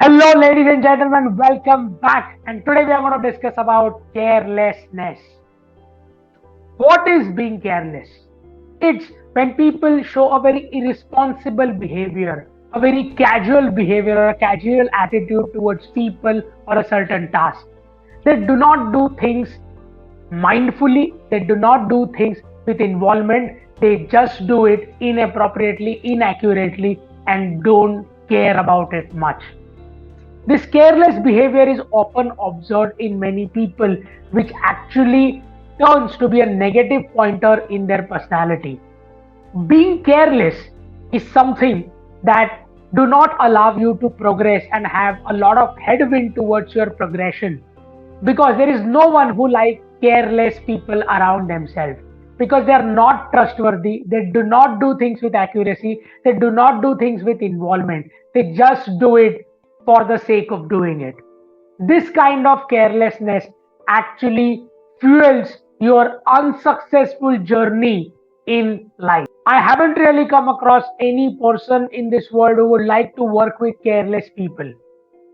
Hello, ladies and gentlemen, welcome back. And today we are going to discuss about carelessness. What is being careless? It's when people show a very irresponsible behavior, a very casual behavior, or a casual attitude towards people or a certain task. They do not do things mindfully, they do not do things with involvement, they just do it inappropriately, inaccurately, and don't care about it much. This careless behavior is often observed in many people, which actually turns to be a negative pointer in their personality. Being careless is something that do not allow you to progress and have a lot of headwind towards your progression, because there is no one who like careless people around themselves, because they are not trustworthy, they do not do things with accuracy, they do not do things with involvement, they just do it for the sake of doing it. This kind of carelessness actually fuels your unsuccessful journey in life. I haven't really come across any person in this world who would like to work with careless people.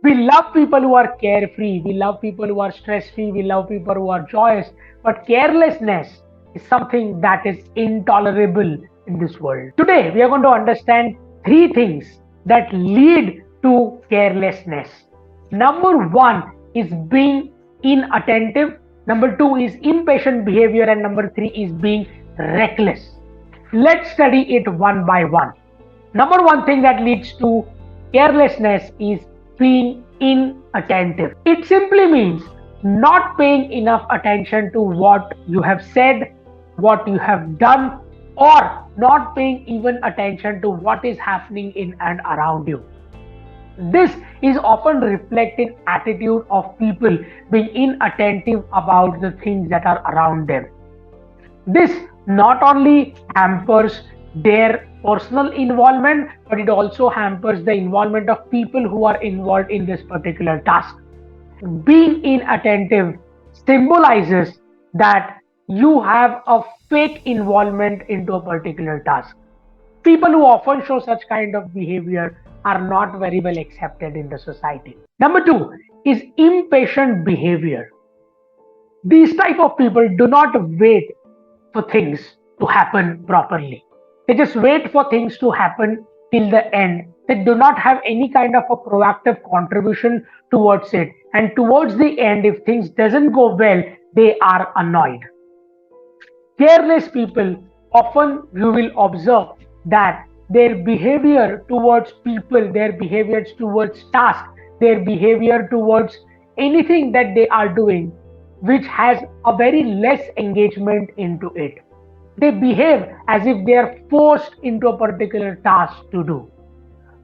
We love people who are carefree, we love people who are stress free, we love people who are joyous, but carelessness is something that is intolerable in this world. Today, we are going to understand three things that lead to carelessness. Number one is being inattentive, number two is impatient behavior, and number three is being reckless. Let's study it one by one. Number one thing that leads to carelessness is being inattentive. It simply means not paying enough attention to what you have said, what you have done, or not paying even attention to what is happening in and around you. This is often reflected attitude of people being inattentive about the things that are around them. This not only hampers their personal involvement, but it also hampers the involvement of people who are involved in this particular task. Being inattentive symbolizes that you have a fake involvement into a particular task. People who often show such kind of behavior are not very well accepted in the society. Number two is impatient behavior. These type of people do not wait for things to happen properly. They just wait for things to happen till the end. They do not have any kind of a proactive contribution towards it. And towards the end, if things doesn't go well, they are annoyed. Careless people, often you will observe that their behavior towards people, their behaviors towards tasks, their behavior towards anything that they are doing, which has a very less engagement into it. They behave as if they are forced into a particular task to do.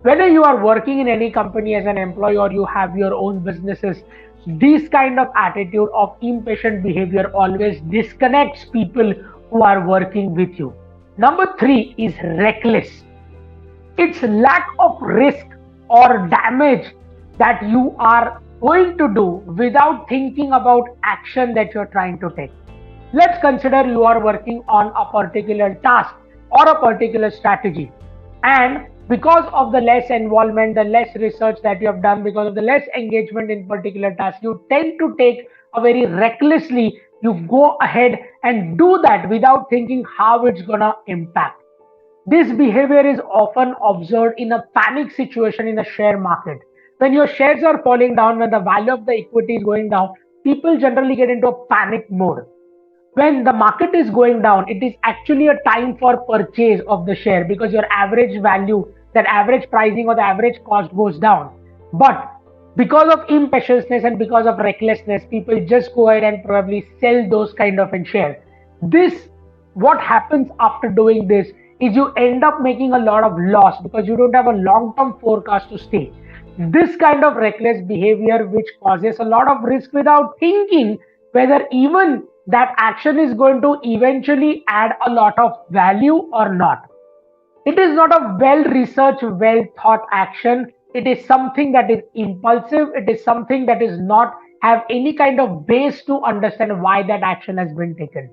Whether you are working in any company as an employee or you have your own businesses, this kind of attitude of impatient behavior always disconnects people who are working with you. Number three is reckless. It's lack of risk or damage that you are going to do without thinking about action that you're trying to take. Let's consider you are working on a particular task or a particular strategy, and because of the less involvement, the less research that you have done, because of the less engagement in particular task, you tend to take a very recklessly, you go ahead and do that without thinking how it's gonna impact. This behavior is often observed in a panic situation in the share market. When your shares are falling down, when the value of the equity is going down, people generally get into a panic mode. When the market is going down, it is actually a time for purchase of the share, because your average value, that average pricing or the average cost goes down. But because of impatience and because of recklessness, people just go ahead and probably sell those kind of shares. This, what happens after doing this is you end up making a lot of loss because you don't have a long-term forecast to stay. This kind of reckless behavior, which causes a lot of risk without thinking whether even that action is going to eventually add a lot of value or not. It is not a well-researched, well-thought action. It is something that is impulsive. It is something that is not have any kind of base to understand why that action has been taken.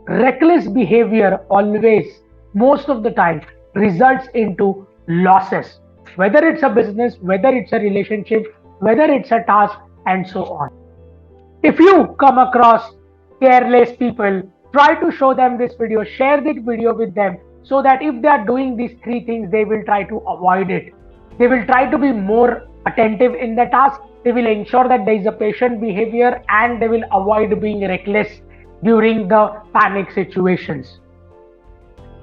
Reckless behavior always, most of the time, results into losses. whether it's a business, whether it's a relationship, whether it's a task, and so on. If you come across careless people, try to show them this video, share this video with them so that if they are doing these three things, they will try to avoid it. They will try to be more attentive in the task. They will ensure that there is a patient behavior and they will avoid being reckless during the panic situations.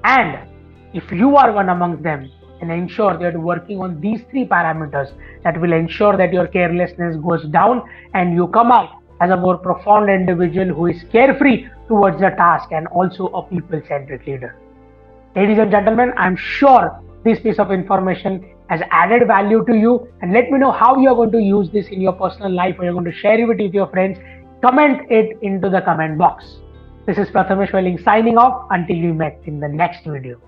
And if you are one amongst them, and ensure that you're working on these three parameters that will ensure that your carelessness goes down and you come out as a more profound individual who is carefree towards the task and also a people-centric leader. Ladies and gentlemen, I'm sure this piece of information has added value to you, and let me know how you are going to use this in your personal life or you're going to share it with your friends. Comment it into the comment box. This is Prathamesh Veling signing off until we meet in the next video.